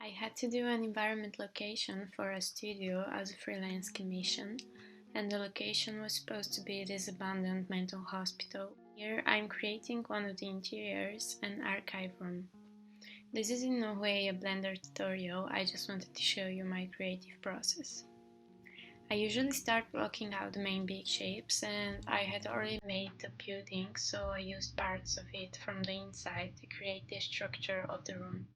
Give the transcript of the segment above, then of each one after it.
I had to do an environment location for a studio as a freelance commission, and the location was supposed to be this abandoned mental hospital. Here I'm creating one of the interiors, an archive room. This is in no way a Blender tutorial, I just wanted to show you my creative process. I usually start blocking out the main big shapes, and I had already made the building, so I used parts of it from the inside to create the structure of the room.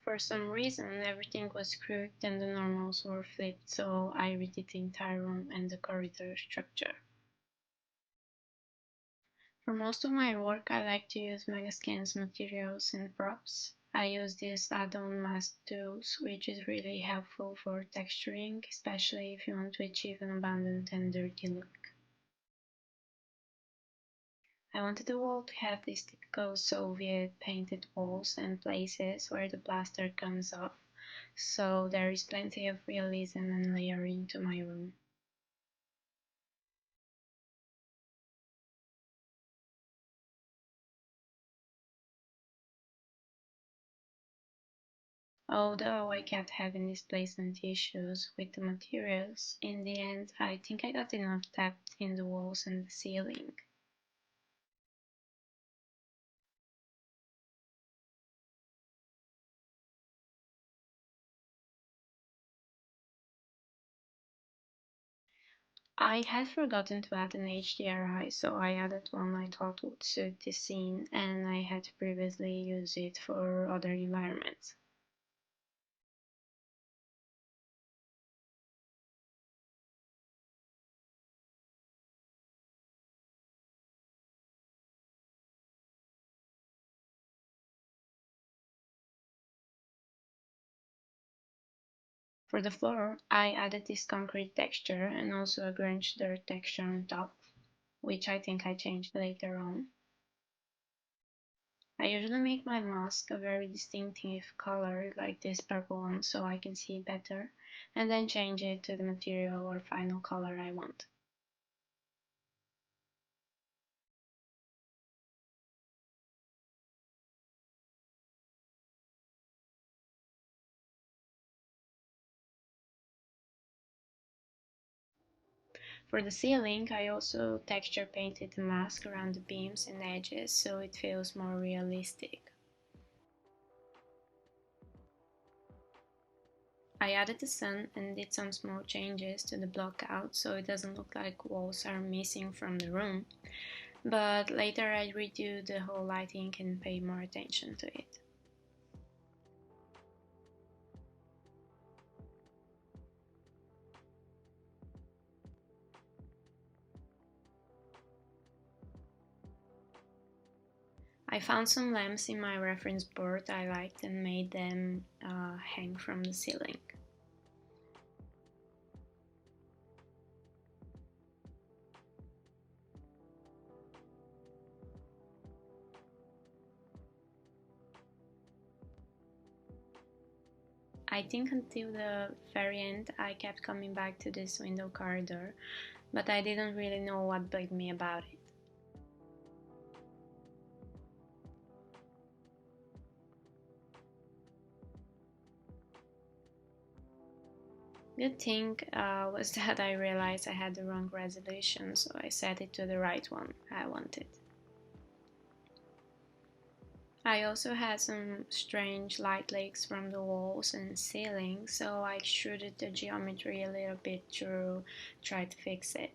For some reason, everything was crooked and the normals were flipped, so I redid the entire room and the corridor structure. For most of my work, I like to use Megascan's materials and props. I use these add-on mask tools, which is really helpful for texturing, especially if you want to achieve an abandoned and dirty look. I wanted the wall to have these typical Soviet painted walls and places where the plaster comes off, so there is plenty of realism and layering to my room. Although I kept having displacement issues with the materials, in the end I think I got enough depth in the walls and the ceiling. I had forgotten to add an HDRI, so I added one I thought would suit this scene, and I had previously used it for other environments. For the floor, I added this concrete texture and also a grunge dirt texture on top, which I think I changed later on. I usually make my mask a very distinctive color like this purple one so I can see better, and then change it to the material or final color I want. For the ceiling, I also texture painted the mask around the beams and edges so it feels more realistic. I added the sun and did some small changes to the block out so it doesn't look like walls are missing from the room, but later I redo the whole lighting and pay more attention to it. I found some lamps in my reference board I liked and made them hang from the ceiling. I think until the very end I kept coming back to this window corridor, but I didn't really know what bugged me about it. Good thing was that I realized I had the wrong resolution, so I set it to the right one I wanted. I also had some strange light leaks from the walls and ceiling, so I extruded the geometry a little bit to try to fix it.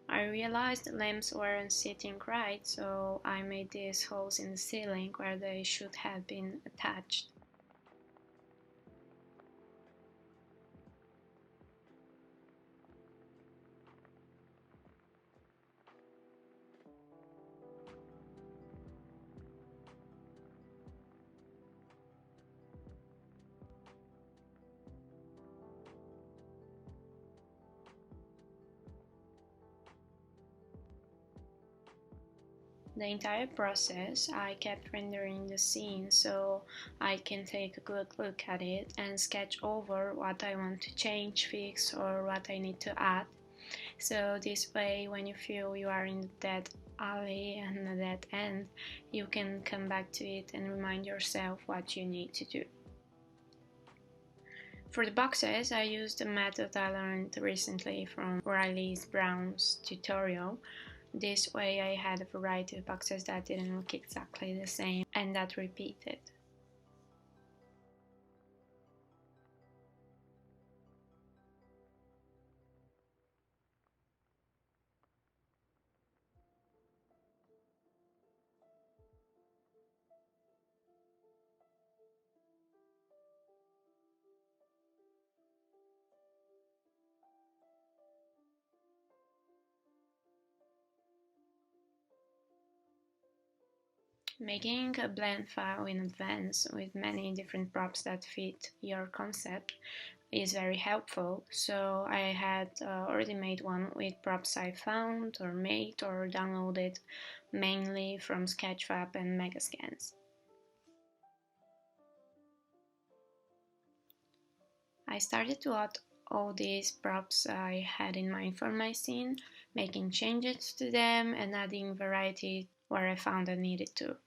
I realized the lamps weren't sitting right, so I made these holes in the ceiling where they should have been attached. The entire process, I kept rendering the scene so I can take a good look at it and sketch over what I want to change, fix, or what I need to add. So this way, when you feel you are in the dead alley and a dead end, you can come back to it and remind yourself what you need to do. For the boxes, I used a method I learned recently from Riley Brown's tutorial. This way I had a variety of boxes that didn't look exactly the same and that repeated. Making a blend file in advance with many different props that fit your concept is very helpful, so I had already made one with props I found or made or downloaded mainly from Sketchfab and Megascans. I started to add all these props I had in mind for my scene, making changes to them and adding variety where I found I needed to.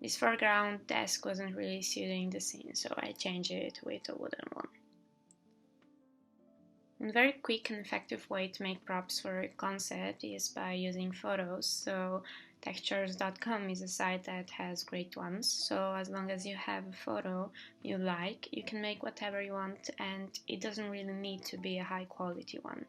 This foreground desk wasn't really suiting the scene, so I changed it with a wooden one. One very quick and effective way to make props for a concept is by using photos, so textures.com is a site that has great ones, so as long as you have a photo you like, you can make whatever you want and it doesn't really need to be a high quality one.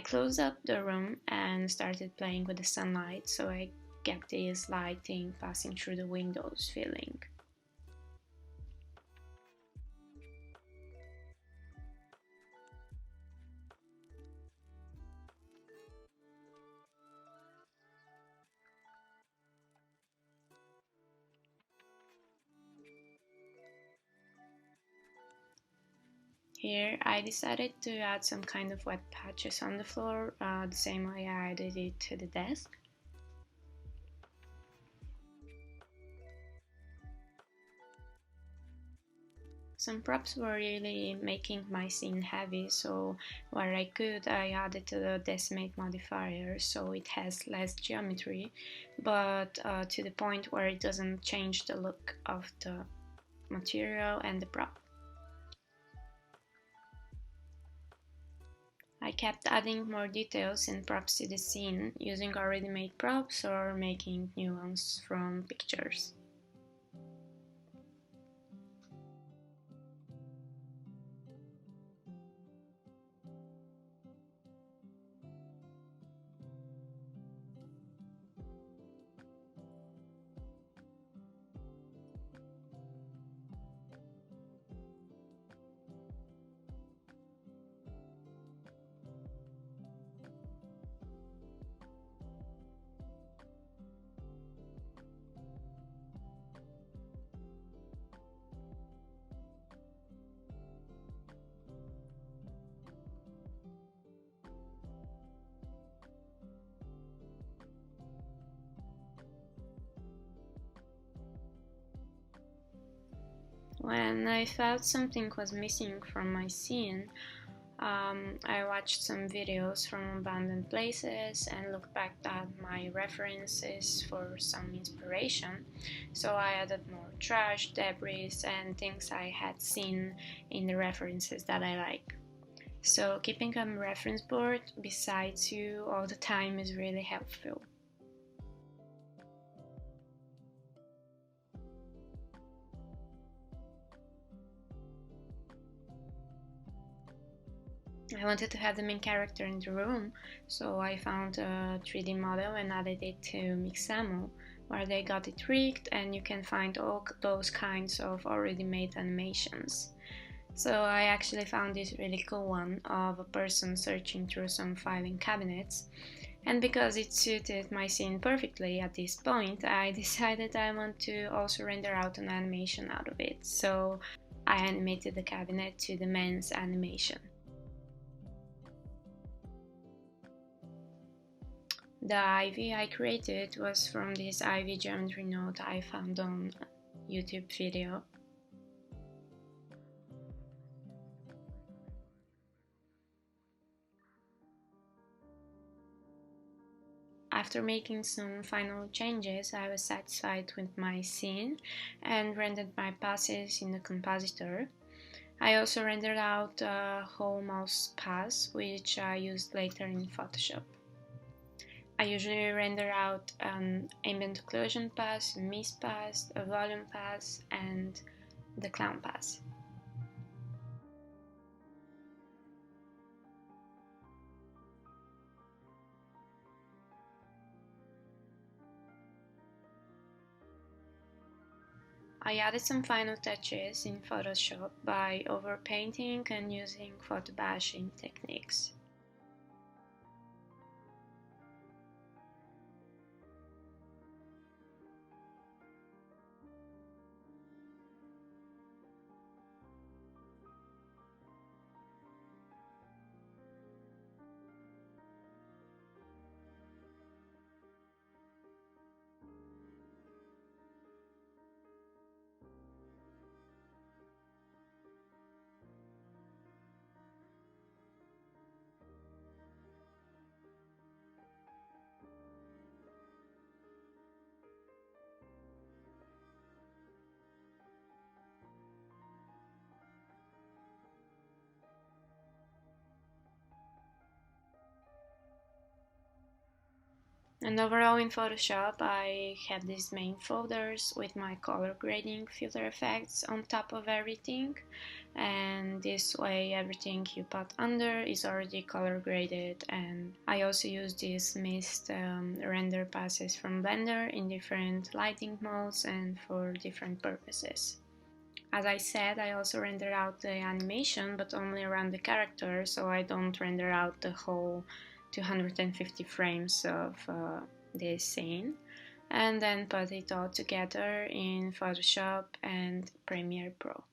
closed up the room and started playing with the sunlight, so I get this lighting passing through the windows feeling. Here I decided to add some kind of wet patches on the floor, the same way I added it to the desk. Some props were really making my scene heavy, so where I could I added the decimate modifier so it has less geometry, but to the point where it doesn't change the look of the material and the prop. I kept adding more details and props to the scene, using already made props or making new ones from pictures. When I felt something was missing from my scene, I watched some videos from abandoned places and looked back at my references for some inspiration. So I added more trash, debris, and things I had seen in the references that I like. So keeping a reference board besides you all the time is really helpful. I wanted to have the main character in the room, so I found a 3D model and added it to Mixamo, where they got it rigged and you can find all those kinds of already made animations. So I actually found this really cool one of a person searching through some filing cabinets, and because it suited my scene perfectly at this point, I decided I want to also render out an animation out of it, so I animated the cabinet to the men's animation. The ivy I created was from this ivy geometry node I found on YouTube video. After making some final changes, I was satisfied with my scene and rendered my passes in the compositor. I also rendered out a whole mouse pass, which I used later in Photoshop. I usually render out an ambient occlusion pass, a mist pass, a volume pass, and the clown pass. I added some final touches in Photoshop by overpainting and using photo bashing techniques. And overall in Photoshop I have these main folders with my color grading filter effects on top of everything, and this way everything you put under is already color graded. And I also use these mist render passes from Blender in different lighting modes and for different purposes. As I said, I also render out the animation, but only around the character, so I don't render out the whole 250 frames of this scene, and then put it all together in Photoshop and Premiere Pro.